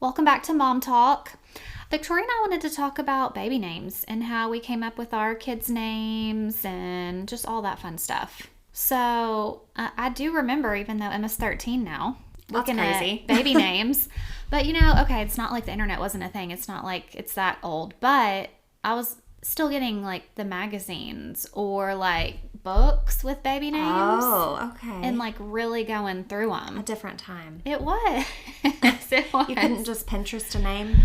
Welcome back to Mom Talk. Victoria and I wanted to talk about baby names and how we came up with our kids' names and just all that fun stuff. So I do remember, even though Emma's 13 now, looking at baby names. But okay, it's not like the internet wasn't a thing. It's not like it's that old. But I was still getting like the magazines or like books with baby names. Oh, okay. And like really going through them. A different time. It was. It was. You couldn't just Pinterest a name?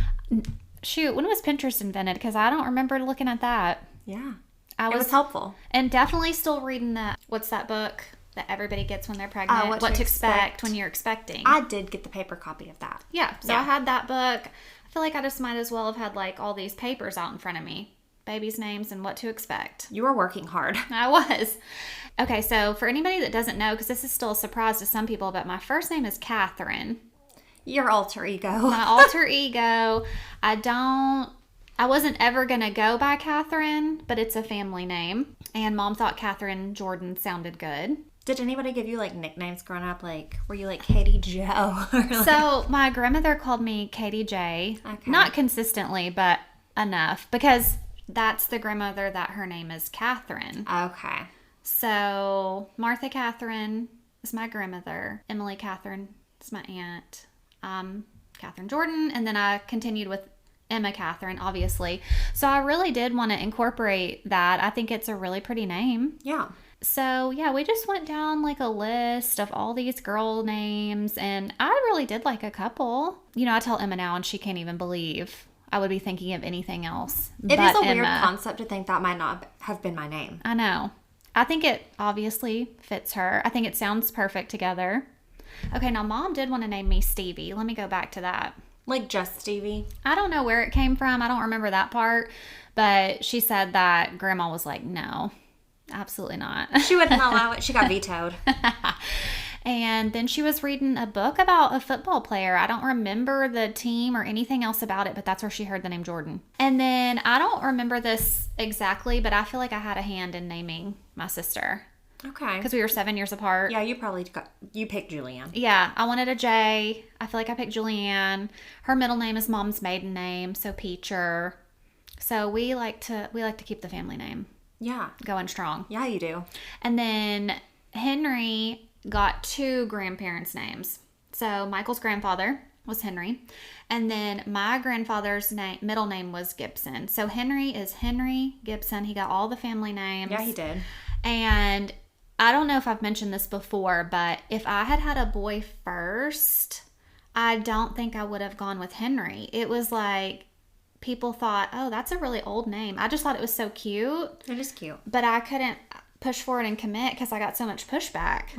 Shoot, when was Pinterest invented? Because I don't remember looking at that. Yeah. It was helpful. And definitely still reading what's that book that everybody gets when they're pregnant? What to expect when you're expecting. I did get the paper copy of that. Yeah. So I had that book. I feel like I just might as well have had like all these papers out in front of me. Babies' names and what to expect. You were working hard. I was. Okay, so for anybody that doesn't know, because this is still a surprise to some people, but my first name is Catherine. Your alter ego. My alter ego. I wasn't ever going to go by Catherine, but it's a family name. And Mom thought Catherine Jordan sounded good. Did anybody give you like nicknames growing up? Like, were you like Katie Joe? So my grandmother called me Katie J. Okay. Not consistently, but enough. Because that's the grandmother that her name is Catherine. Okay. So Martha Catherine is my grandmother. Emily Catherine is my aunt. Catherine Jordan. And then I continued with Emma Catherine, obviously. So I really did want to incorporate that. I think it's a really pretty name. Yeah. So yeah, we just went down like a list of all these girl names. And I really did like a couple. I tell Emma now and she can't even believe I would be thinking of anything else. It is a weird concept to think that might not have been my name. I know. I think it obviously fits her. I think it sounds perfect together. Okay, now Mom did want to name me Stevie. Let me go back to that. Like just Stevie? I don't know where it came from. I don't remember that part. But she said that Grandma was like, no, absolutely not. She wouldn't allow it. She got vetoed. And then she was reading a book about a football player. I don't remember the team or anything else about it, but that's where she heard the name Jordan. And then I don't remember this exactly, but I feel like I had a hand in naming my sister. Okay. Because we were 7 years apart. Yeah, you picked Julianne. Yeah, I wanted a J. I feel like I picked Julianne. Her middle name is Mom's maiden name, so Peacher. So we like to keep the family name. Yeah. Going strong. Yeah, you do. And then Henry got 2 grandparents' names. So Michael's grandfather was Henry. And then my grandfather's middle name was Gibson. So Henry is Henry Gibson. He got all the family names. Yeah, he did. And I don't know if I've mentioned this before, but if I had had a boy first, I don't think I would have gone with Henry. It was like people thought, oh, that's a really old name. I just thought it was so cute. It is cute. But I couldn't push forward and commit because I got so much pushback.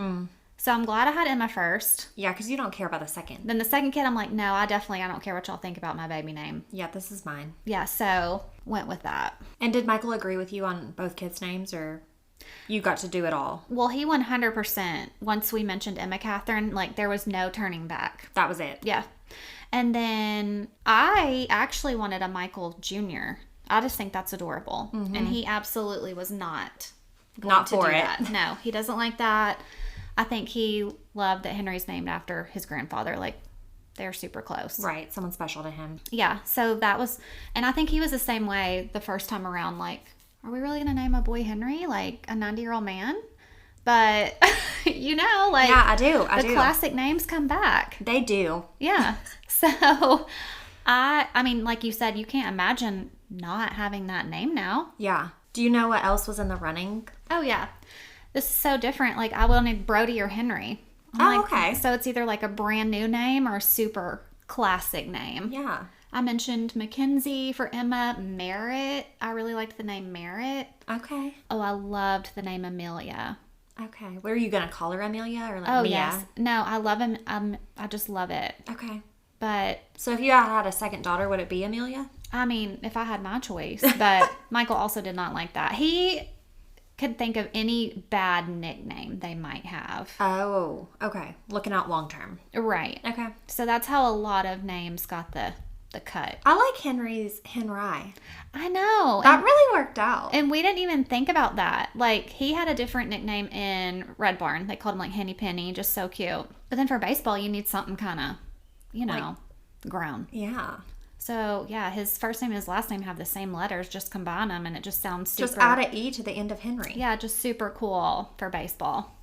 So I'm glad I had Emma first. Yeah, because you don't care about the second. Then the second kid, I'm like, no, I don't care what y'all think about my baby name. Yeah, this is mine. Yeah, so went with that. And did Michael agree with you on both kids' names, or you got to do it all? Well, he 100%. Once we mentioned Emma Catherine, like there was no turning back. That was it. Yeah. And then I actually wanted a Michael Jr. I just think that's adorable. Mm-hmm. And he absolutely was not for it. That. No, he doesn't like that. I think he loved that Henry's named after his grandfather. Like, they're super close. Right. Someone special to him. Yeah. So that was, and I think he was the same way the first time around. Like, are we really going to name a boy Henry? Like, a 90-year-old man? But, like. Yeah, I do. The classic names come back. They do. Yeah. So, I mean, like you said, you can't imagine not having that name now. Yeah. Do you know what else was in the running? Oh, yeah. This is so different. Like, I wanted Brody or Henry. Okay. So it's either like a brand new name or a super classic name. Yeah. I mentioned Mackenzie for Emma. Merritt. I really liked the name Merritt. Okay. Oh, I loved the name Amelia. Okay. What are you going to call her, Amelia, or like Mia? Yes. No, I love him. I just love it. Okay. But. So if you had a second daughter, would it be Amelia? I mean, if I had my choice. But Michael also did not like that. He could think of any bad nickname they might have. Oh, okay. Looking out long term. Right. Okay. So that's how a lot of names got the cut. I like Henry's Henry. I know. That really worked out. And we didn't even think about that. Like, he had a different nickname in Red Barn. They called him like Henny Penny, just so cute. But then for baseball, you need something kind of, Like grown. Yeah. So, yeah, his first name and his last name have the same letters. Just combine them, and it just sounds super... Just add an E to the end of Henry. Yeah, just super cool for baseball.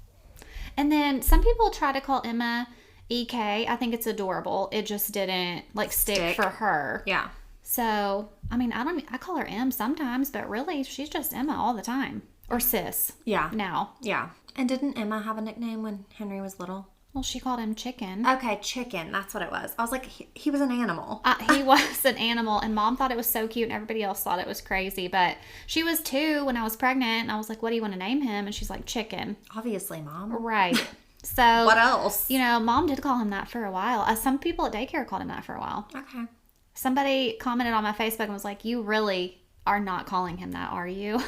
And then some people try to call Emma EK. I think it's adorable. It just didn't, like, stick for her. Yeah. So, I mean, I call her Em sometimes, but really, she's just Emma all the time. Or Sis. Yeah. Now. Yeah. And didn't Emma have a nickname when Henry was little? Well, she called him Chicken. Okay, Chicken. That's what it was. I was like, he was an animal. He was an animal, and Mom thought it was so cute, and everybody else thought it was crazy. But she was 2 when I was pregnant, and I was like, what do you want to name him? And she's like, Chicken. Obviously, Mom. Right. So, what else? You know, Mom did call him that for a while. Some people at daycare called him that for a while. Okay. Somebody commented on my Facebook and was like, you really are not calling him that, are you?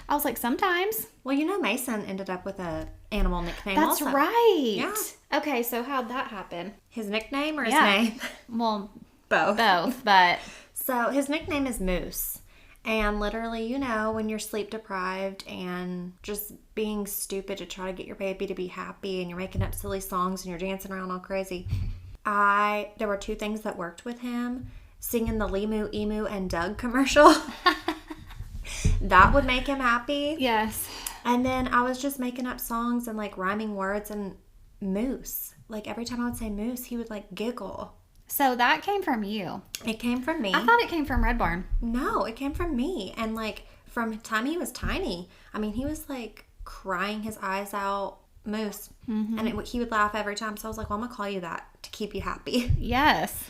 I was like, sometimes. Well, you know, Mason ended up with a animal nickname. That's also. right. Yeah. Okay, so how'd that happen? His nickname or his name? Well, both. But so his nickname is Moose. And literally, you know, when you're sleep deprived and just being stupid to try to get your baby to be happy and you're making up silly songs and you're dancing around all crazy. There were 2 things that worked with him. Singing the Limu, Emu, and Doug commercial. That would make him happy. Yes. And then I was just making up songs and like rhyming words and Moose. Like every time I would say Moose, he would like giggle. So that came from you. It came from me. I thought it came from Red Barn. No, it came from me. And like from the time he was tiny, I mean, he was like crying his eyes out, Moose. Mm-hmm. And he would laugh every time. So I was like, well, I'm going to call you that to keep you happy. Yes.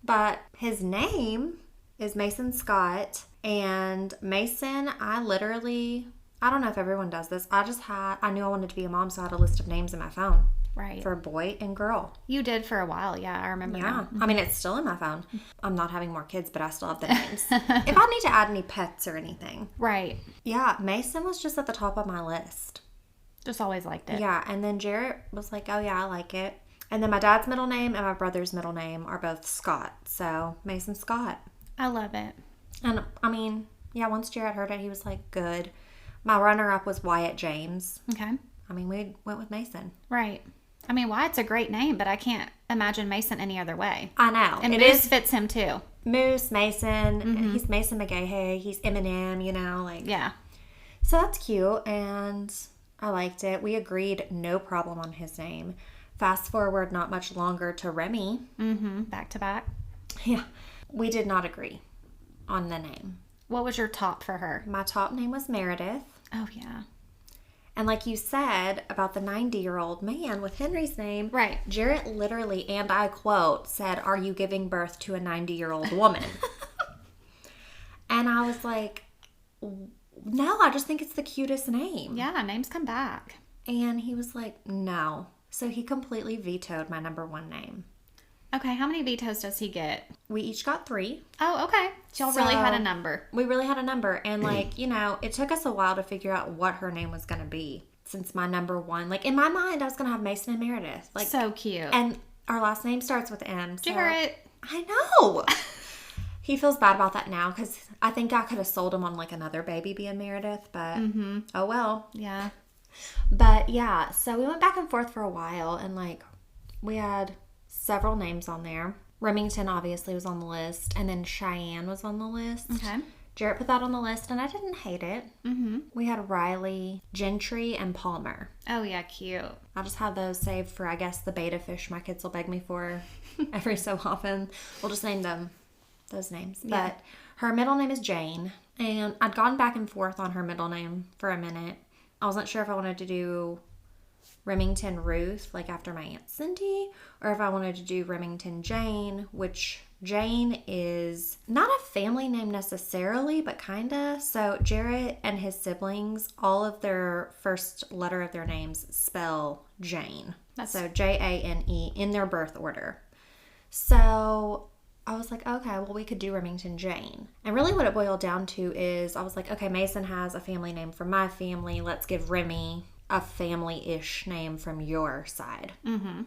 But his name is Mason Scott. And Mason, I don't know if everyone does this. I knew I wanted to be a mom, so I had a list of names in my phone. Right. For boy and girl. You did for a while, yeah, I remember that. I mean, it's still in my phone. I'm not having more kids, but I still have the names. If I need to add any pets or anything. Right. Yeah, Mason was just at the top of my list. Just always liked it. Yeah, and then Jarrett was like, oh yeah, I like it. And then my dad's middle name and my brother's middle name are both Scott. So, Mason Scott. I love it. And, I mean, yeah, once Jarrett heard it, he was like, good. My runner-up was Wyatt James. Okay. I mean, we went with Mason. Right. I mean, Wyatt's a great name, but I can't imagine Mason any other way. I know. And Moose fits him too. Moose, Mason. Mm-hmm. He's Mason McGahey. He's Eminem, you know, like. Yeah. So that's cute, and I liked it. We agreed no problem on his name. Fast forward not much longer to Remy. Mm-hmm. Back to back. Yeah. We did not agree on the name. What was your top for her? My top name was Meredith. Oh, yeah. And like you said about the 90-year-old man with Henry's name, right? Jarrett literally, and I quote, said, "Are you giving birth to a 90-year-old woman?" And I was like, no, I just think it's the cutest name. Yeah, names come back. And he was like, no. So he completely vetoed my number 1 name. Okay, how many vetoes does he get? We each got 3. Oh, okay. Y'all really had a number. We really had a number. And, like, you know, it took us a while to figure out what her name was going to be. Since my number 1, like, in my mind, I was going to have Mason and Meredith. Like, so cute. And our last name starts with M. So Jarrett. I know. He feels bad about that now because I think I could have sold him on, like, another baby being Meredith. But, oh, well. Yeah. But, yeah. So we went back and forth for a while. And, like, we had several names on there. Remington obviously was on the list, and then Cheyenne was on the list. Okay. Jarrett put that on the list, and I didn't hate it. Mm-hmm. We had Riley, Gentry, and Palmer. Oh, yeah, cute. I'll just have those saved for, I guess, the beta fish my kids will beg me for every so often. We'll just name them those names. Yeah. But her middle name is Jane, and I'd gone back and forth on her middle name for a minute. I wasn't sure if I wanted to do Remington Ruth, like after my Aunt Cindy, or if I wanted to do Remington Jane, which Jane is not a family name necessarily, but kinda. So Jarrett and his siblings, all of their first letter of their names spell Jane. So Jane in their birth order. So I was like, okay, well, we could do Remington Jane. And really what it boiled down to is I was like, okay, Mason has a family name from my family. Let's give Remy a family-ish name from your side. Mm-hmm.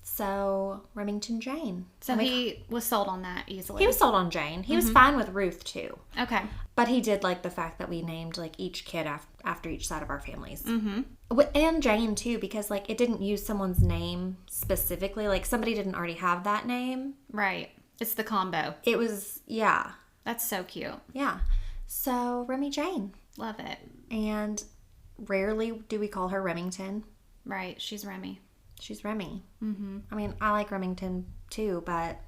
So, Remington Jane. So he was sold on that easily. He was sold on Jane. He was fine with Ruth, too. Okay. But he did like the fact that we named, like, each kid after each side of our families. Mm-hmm. And Jane, too, because, like, it didn't use someone's name specifically. Like, somebody didn't already have that name. Right. It's the combo. It was, yeah. That's so cute. Yeah. So, Remy Jane. Love it. And rarely do we call her Remington. Right. She's Remy. She's Remy. Mm-hmm. I mean, I like Remington, too, but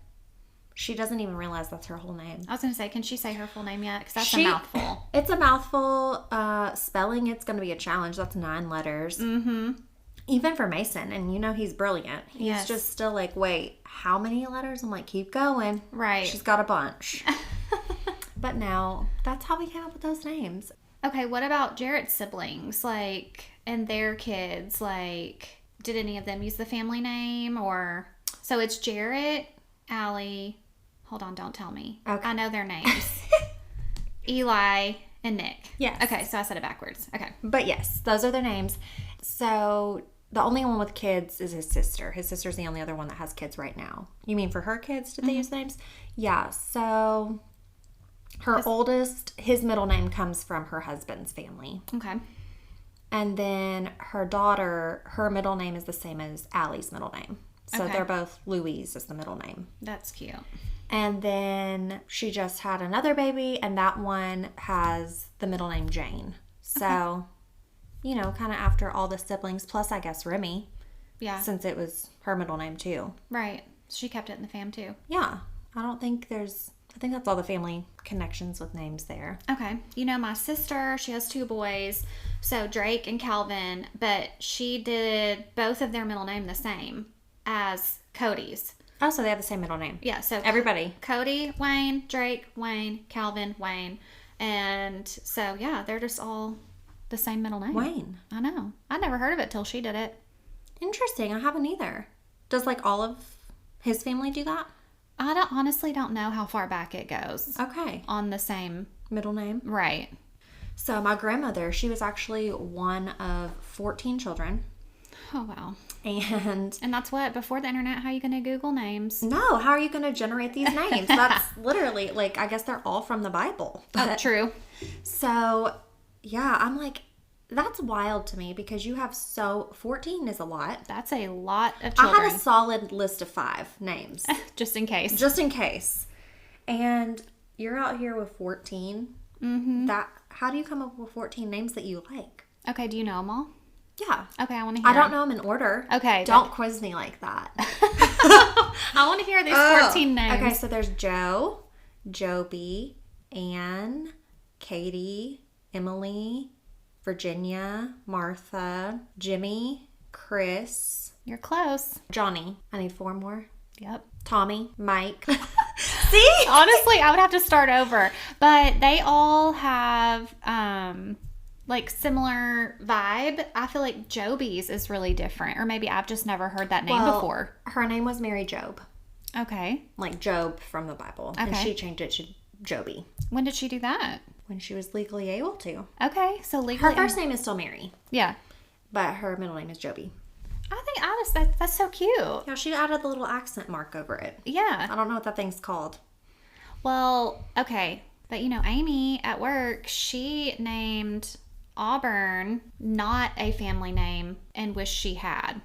she doesn't even realize that's her whole name. I was going to say, can she say her full name yet? Because that's a mouthful. It's a mouthful. Spelling, it's going to be a challenge. That's 9 letters. Mm-hmm. Even for Mason. And you know he's brilliant. He's just still like, wait, how many letters? I'm like, keep going. Right. She's got a bunch. But now, that's how we came up with those names. Okay, what about Jarrett's siblings? Like, and their kids? Like, did any of them use the family name? Or, so it's Jarrett, Allie, hold on, don't tell me. Okay. I know their names. Eli and Nick. Yes. Okay, so I said it backwards. Okay. But yes, those are their names. So the only one with kids is his sister. His sister's the only other one that has kids right now. You mean for her kids, did they use the names? Yeah, so her oldest, his middle name comes from her husband's family. Okay. And then her daughter, her middle name is the same as Allie's middle name. So Okay. they're both Louise is the middle name. That's cute. And then she just had another baby, and that one has the middle name Jane. So, you know, kind of after all the siblings, plus I guess Remy, Yeah. since it was her middle name too. Right. She kept it in the fam too. Yeah, I think that's all the family connections with names there. Okay. You know, my sister, she has 2 boys, so Drake and Calvin, but she did both of their middle name the same as Cody's. Oh, so they have the same middle name. Yeah, so Everybody. Cody, Wayne, Drake, Wayne, Calvin, Wayne. And so, yeah, they're just all the same middle name. Wayne. I know. I never heard of it till she did it. Interesting. I haven't either. Does like all of his family do that? I honestly don't know how far back it goes Okay. on the same. Middle name. Right. So my grandmother, she was actually one of 14 children. Oh, wow. And And that's what, before the internet, how are you going to Google names? no, how are you going to generate these names? That's literally, like, I guess they're all from the Bible. Oh, true. So, yeah, I'm like, that's wild to me because 14 is a lot. That's a lot of I children. had a solid list of 5 names, Just in case. just in case. And you're out here with 14. Mm-hmm. How do you come up with 14 names that you like? Okay, do you know them all? Yeah. Okay, I want to hear I don't them. know them in order. Okay, Don't quiz me like that. I want to hear these 14 names. Okay, so there's Joe, Joby, Anne, Katie, Emily, Virginia, Martha, Jimmy, Chris, You're close. Johnny. I need 4 more. Yep. Tommy, Mike. See? Honestly, I would have to start over. But they all have like similar vibe. I feel like Joby's is really different. Or maybe I've just never heard that name before. Her name was Mary Job. Okay. Like Job from the Bible. And Okay. she changed it to Joby When did she do that? when she was legally able to. Okay, so legally. Her first name is still Mary, Yeah. but her middle name is Joby. I think that's so cute. Yeah, she added the little accent mark over it. Yeah. I don't know what that thing's called. Well, okay. But you know, Amy at work, she named Auburn not a family name and wished she had.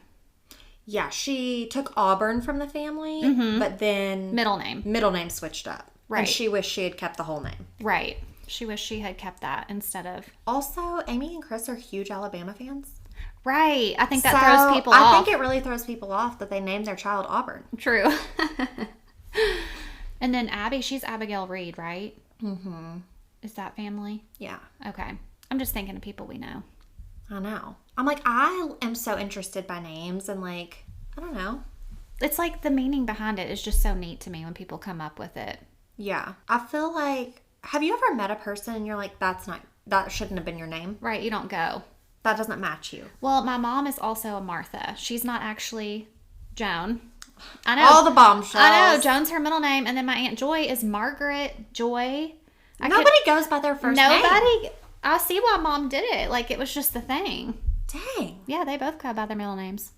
Yeah, she took Auburn from the family, but then Middle name. middle name switched up. Right. And she wished she had kept the whole name. Right. She wished she had kept that instead of. Also, Amy and Chris are huge Alabama fans. Right. I think that So, throws people I off. think it really throws people off that they named their child Auburn. True. And then Abby, she's Abigail Reed, right? Mm-hmm. Is that family? Yeah, Okay. I'm just thinking of people we know. I know. I'm like, I am so interested by names and like, I don't know. It's like the meaning behind it is just so neat to me when people come up with it. Yeah. I feel like, have you ever met a person and you're like, that shouldn't have been your name? Right. You don't go. That doesn't match you. Well, my mom is also a Martha. She's not actually Joan. I know. All the bombshells. I know. Joan's her middle name. And then my Aunt Joy is Margaret Joy. Nobody goes by their first name. Nobody. I see why mom did it. Like, it was just the thing. Dang. Yeah, they both go by their middle names.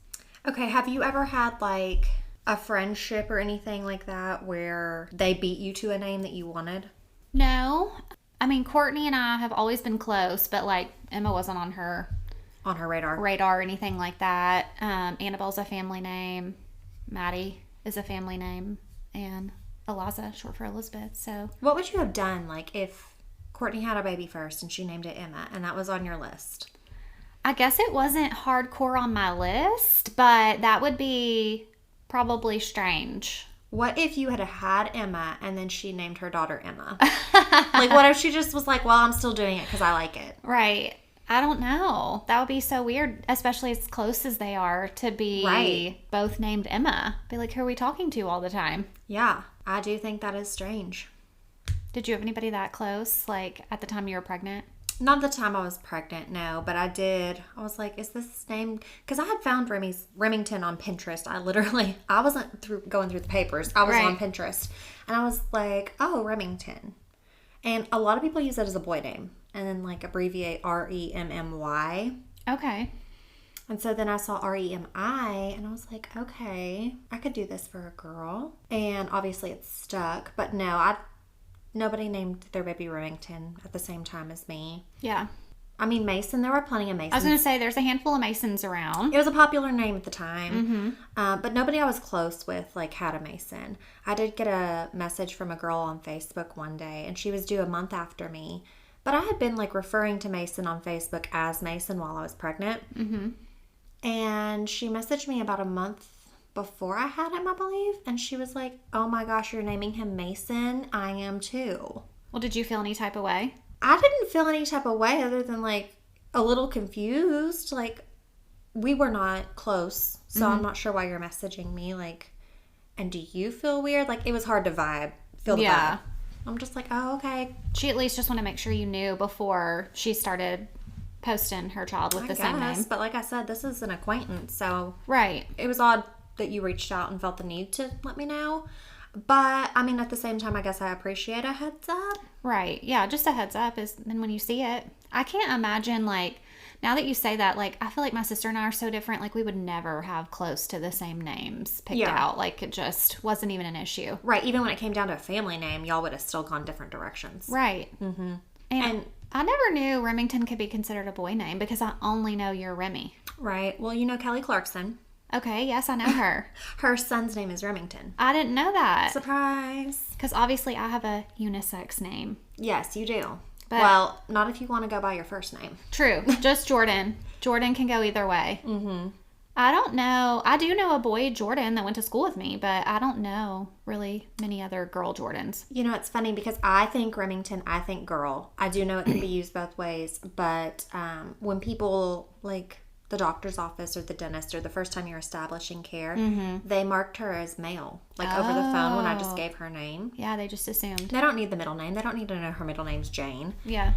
Okay, have you ever had like a friendship or anything like that where they beat you to a name that you wanted? No. I mean, Courtney and I have always been close, but like Emma wasn't on her On her radar. radar or anything like that. Annabelle's a family name. Maddie is a family name. And Eliza, short for Elizabeth. So What would you have done like if Courtney had a baby first and she named it Emma and that was on your list? I guess it wasn't hardcore on my list, but that would be probably strange. What if you had Emma and then she named her daughter Emma? Like, what if she just was like, well, I'm still doing it because I like it? Right. I don't know. That would be so weird, especially as close as they are, to be Right. both named Emma. Be like, who are we talking to all the time? Yeah, I do think that is strange. Did you have anybody that close, like at the time you were pregnant? Not the time I was pregnant, no, but I did. I was like, is this name? Because I had found Remington on Pinterest. I wasn't going through the papers. I was Right. on Pinterest. And I was like, oh, Remington. And a lot of people use it as a boy name and then like abbreviate REMMY. Okay. And so then I saw REMI and I was like, okay, I could do this for a girl. And obviously it's stuck, but no, nobody named their baby Remington at the same time as me. Yeah. I mean, Mason, there were plenty of Masons. I was going to say, there's a handful of Masons around. It was a popular name at the time, but nobody I was close with like had a Mason. I did get a message from a girl on Facebook one day, and she was due a month after me. But I had been like referring to Mason on Facebook as Mason while I was pregnant. And she messaged me about a month before I had him, I believe. And she was like, oh my gosh, you're naming him Mason? I am too. Well, did you feel any type of way? I didn't feel any type of way other than like a little confused. Like, we were not close, so I'm not sure why you're messaging me. Like, and do you feel weird? Like, it was hard to feel the Yeah. vibe. I'm just like, oh, okay. She at least just want to make sure you knew before she started posting her child with the same name. But like I said, this is an acquaintance, so Right. it was odd that you reached out and felt the need to let me know. But I mean, at the same time, I guess I appreciate a heads up. Right. Yeah, just a heads up is then when you see it. I can't imagine, like, now that you say that, like, I feel like my sister and I are so different. Like, we would never have close to the same names picked Yeah. out. Like, it just wasn't even an issue. Right. Even when it came down to a family name, y'all would have still gone different directions. Right. Mm-hmm. And I never knew Remington could be considered a boy name because I only know your Remy. Right. Well, you know Kelly Clarkson. Okay, yes, I know her. Her son's name is Remington. I didn't know that. Surprise. Because obviously I have a unisex name. Yes, you do. But- well, not if you want to go by your first name. True. Just Jordan. Jordan can go either way. Mm-hmm. I don't know. I do know a boy, Jordan, that went to school with me, but I don't know really many other girl Jordans. You know, it's funny because I think Remington, I think girl. I do know it can be used both ways, but when people like the doctor's office or the dentist or the first time you're establishing care, they marked her as male, like over the phone when I just gave her name. Yeah, they just assumed. They don't need the middle name. They don't need to know her middle name's Jane. Yeah.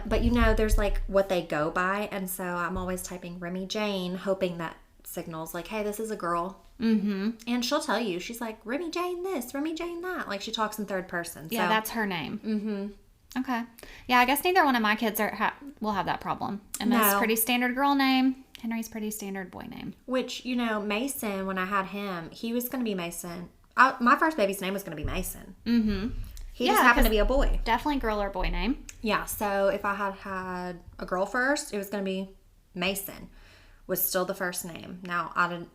But you know, there's like what they go by, and so I'm always typing Remy Jane, hoping that signals like, hey, this is a girl. Mm-hmm. And she'll tell you, she's like, Remy Jane this, Remy Jane that. Like, she talks in third person. Yeah, so. that's her name. Mm-hmm. Okay. Yeah, I guess neither one of my kids will have that problem. Emma's No. pretty standard girl name. Henry's pretty standard boy name. Which, you know, Mason, when I had him, he was going to be Mason. My first baby's name was going to be Mason. Mm-hmm. He just happened to be a boy. Definitely girl or boy name. Yeah, so if I had a girl first, it was going to be Mason. Was still the first name. Now, I don't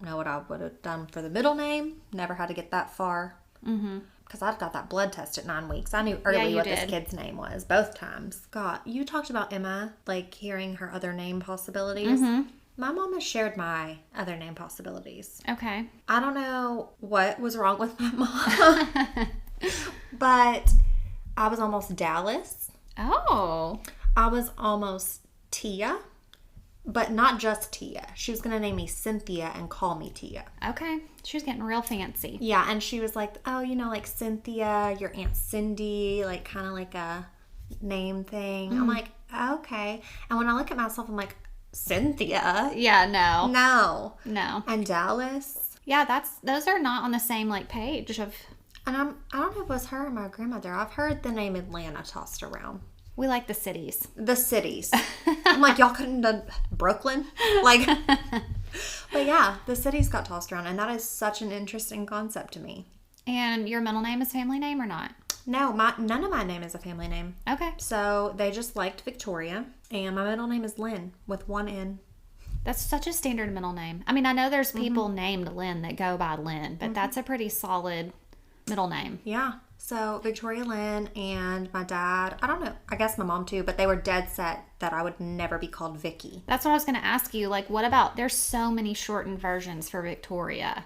know what I would have done for the middle name. Never had to get that far. Mm-hmm. Because I'd got that blood test at 9 weeks. I knew early what this kid's name was, both times. God, you talked about Emma, like hearing her other name possibilities. Mm-hmm. My mom has shared my other name possibilities. Okay. I don't know what was wrong with my mom, but I was almost Dallas. Oh. I was almost Tia, but not just Tia. She was going to name me Cynthia and call me Tia. Okay. She was getting real fancy. Yeah, and she was like, oh, you know, like Cynthia, your Aunt Cindy, like kind of like a name thing. I'm like, okay. And when I look at myself, I'm like, Cynthia? Yeah, no. No. And Dallas? Yeah, those are not on the same like page of. And I don't know if it was her or my grandmother. I've heard the name Atlanta tossed around. We like the cities. The cities. I'm like, y'all couldn't have done Brooklyn? Like, But yeah, the cities got tossed around, and that is such an interesting concept to me. And your middle name is family name or not? No, none of my name is a family name. Okay. So they just liked Victoria, and my middle name is Lynn with one N. That's such a standard middle name. I mean, I know there's people named Lynn that go by Lynn, but that's a pretty solid middle name. Yeah. So Victoria Lynn and my dad, I don't know, I guess my mom too, but they were dead set that I would never be called Vicky. That's what I was going to ask you. Like, what about, there's so many shortened versions for Victoria.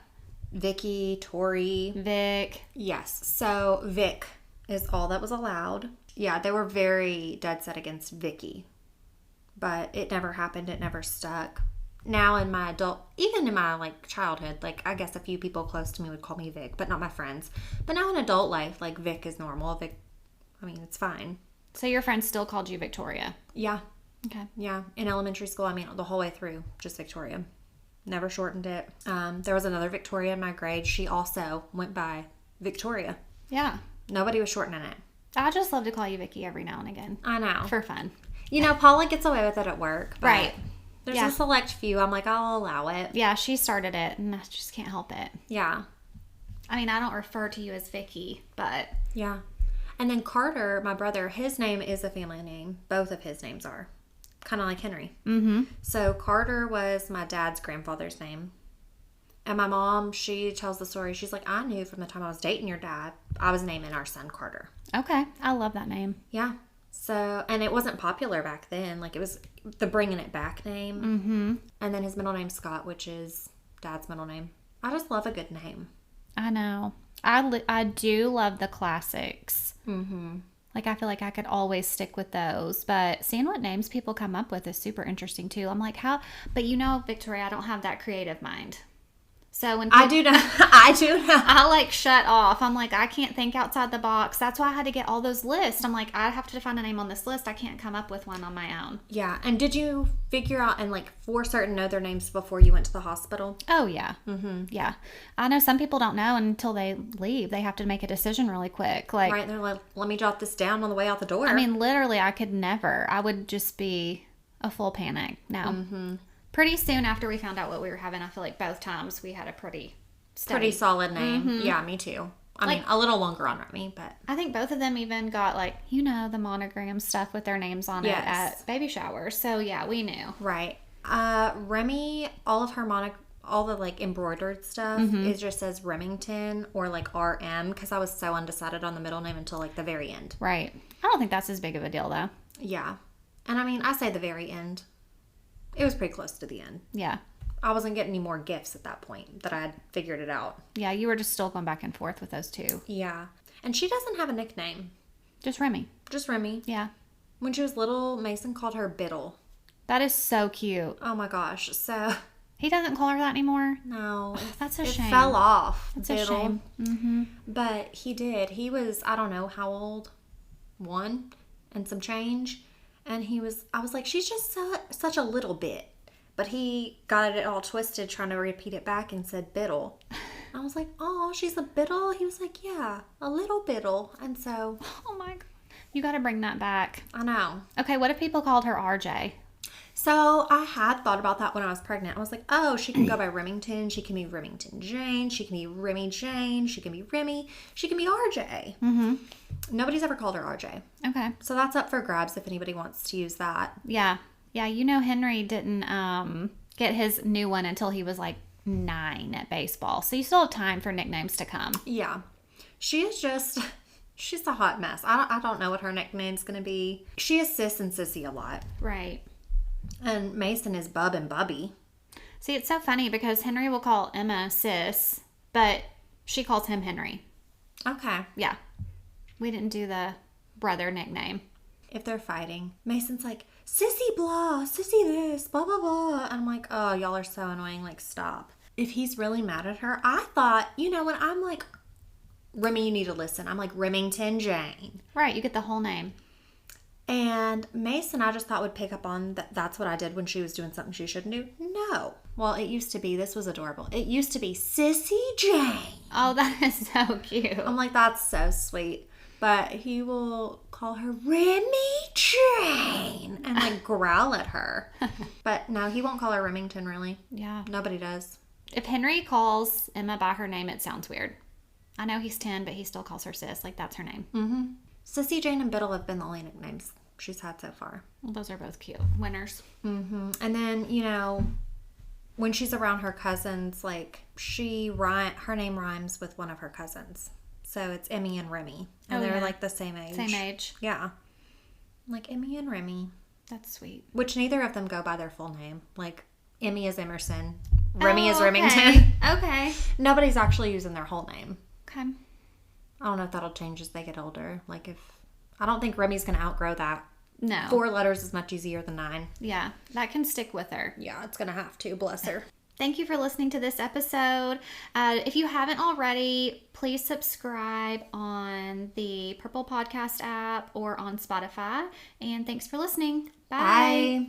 Vicky, Tori. Vic. Yes. So Vic is all that was allowed. Yeah, they were very dead set against Vicky. But it never happened. It never stuck. Now in my even in my like childhood, like I guess a few people close to me would call me Vic, but not my friends. But now in adult life, like Vic is normal. Vic, I mean, it's fine. So your friends still called you Victoria? Yeah. Okay. Yeah. In elementary school, I mean, the whole way through, just Victoria. Never shortened it. There was another Victoria in my grade. She also went by Victoria. Yeah. Nobody was shortening it. I just love to call you Vicky every now and again. I know. For fun. You know, Paula gets away with it at work. But Right. There's Yeah. a select few. I'm like, I'll allow it. Yeah, she started it, and I just can't help it. Yeah. I mean, I don't refer to you as Vicky, but Yeah. And then Carter, my brother, his name is a family name. Both of his names are. Kind of like Henry. mm-hmm. So Carter was my dad's grandfather's name. And my mom, she tells the story. She's like, I knew from the time I was dating your dad, I was naming our son Carter. Okay. I love that name. Yeah. So, and it wasn't popular back then. Like, it was the bringing it back name. Mm-hmm. And then his middle name's Scott, which is dad's middle name. I just love a good name. I know. I do love the classics. Mm-hmm. Like, I feel like I could always stick with those. But seeing what names people come up with is super interesting, too. I'm like, how? But you know, Victoria, I don't have that creative mind. So when I do know. I do know. I like shut off. I'm like, I can't think outside the box. That's why I had to get all those lists. I'm like, I have to find a name on this list. I can't come up with one on my own. Yeah. And did you figure out and like for certain know their names before you went to the hospital? Oh, yeah. Mm-hmm. Yeah. I know some people don't know until they leave. They have to make a decision really quick. Like, Right. They're like, let me jot this down on the way out the door. I mean, literally, I could never. I would just be a full panic. No. Mm-hmm. Pretty soon after we found out what we were having, I feel like both times we had a pretty steady. solid name. Yeah, me too. I mean, a little longer on Remy, but I think both of them even got like, you know, the monogram stuff with their names on it Yes. at baby showers. So yeah, we knew. right. Remy, all of her all the like embroidered stuff it just says Remington or like RM because I was so undecided on the middle name until like the very end. Right. I don't think that's as big of a deal though. Yeah. And I mean, I say the very end. It was pretty close to the end. Yeah. I wasn't getting any more gifts at that point that I had figured it out. Yeah, you were just still going back and forth with those two. Yeah. And she doesn't have a nickname. Just Remy. Just Remy. Yeah. When she was little, Mason called her Biddle. That is so cute. Oh my gosh. So, He doesn't call her that anymore. no. That's a it shame. fell off. That's Biddle. a shame. Mm-hmm. But he did. He was, I don't know how old, 1 and some change. And I was like, she's just such a little bit. But he got it all twisted trying to repeat it back and said Biddle. I was like, oh, she's a Biddle? He was like, yeah, a little Biddle. And so, Oh my God. You got to bring that back. I know. Okay, what if people called her RJ? So I had thought about that when I was pregnant. I was like, oh, she can go by Remington. She can be Remington Jane. She can be Remy Jane. She can be Remy. She can be RJ. Mm-hmm. Nobody's ever called her RJ. Okay. So that's up for grabs if anybody wants to use that. Yeah. Yeah, you know Henry didn't get his new one until he was like 9 at baseball. So you still have time for nicknames to come. Yeah. She is just, she's a hot mess. I don't know what her nickname's going to be. She is Sis and Sissy a lot. Right. And Mason is Bub and Bubby. See, it's so funny because Henry will call Emma Sis, but she calls him Henry. Okay. Yeah. We didn't do the brother nickname. If they're fighting, Mason's like, Sissy blah, Sissy this, blah, blah, blah. And I'm like, oh, y'all are so annoying. Like, stop. If he's really mad at her, I thought, you know, when I'm like, Remy, you need to listen. I'm like, Remington Jane. Right, you get the whole name. And Mason, I just thought would pick up on that's what I did when she was doing something she shouldn't do. No. Well, it used to be, this was adorable. It used to be Sissy Jane. Oh, that is so cute. I'm like, that's so sweet. But he will call her Remy Jane and like growl at her. But no, he won't call her Remington, really. Yeah. Nobody does. If Henry calls Emma by her name, it sounds weird. I know he's 10, but he still calls her sis. Like, that's her name. Mm-hmm. Sissy, Jane, and Biddle have been the only nicknames she's had so far. Well, those are both cute. Winners. Mm-hmm. And then, you know, when she's around her cousins, like, her name rhymes with one of her cousins. So it's Emmy and Remy. And they're, like, the same age. Same age. Yeah. Like, Emmy and Remy. That's sweet. Which neither of them go by their full name. Like, Emmy is Emerson. Remy is okay. Remington. Okay. Nobody's actually using their whole name. Okay. I don't know if that'll change as they get older. Like, I don't think Remy's going to outgrow that. No. 4 letters is much easier than 9. Yeah, that can stick with her. Yeah, it's going to have to. Bless her. Thank you for listening to this episode. If you haven't already, please subscribe on the Purple Podcast app or on Spotify. And thanks for listening. Bye. Bye.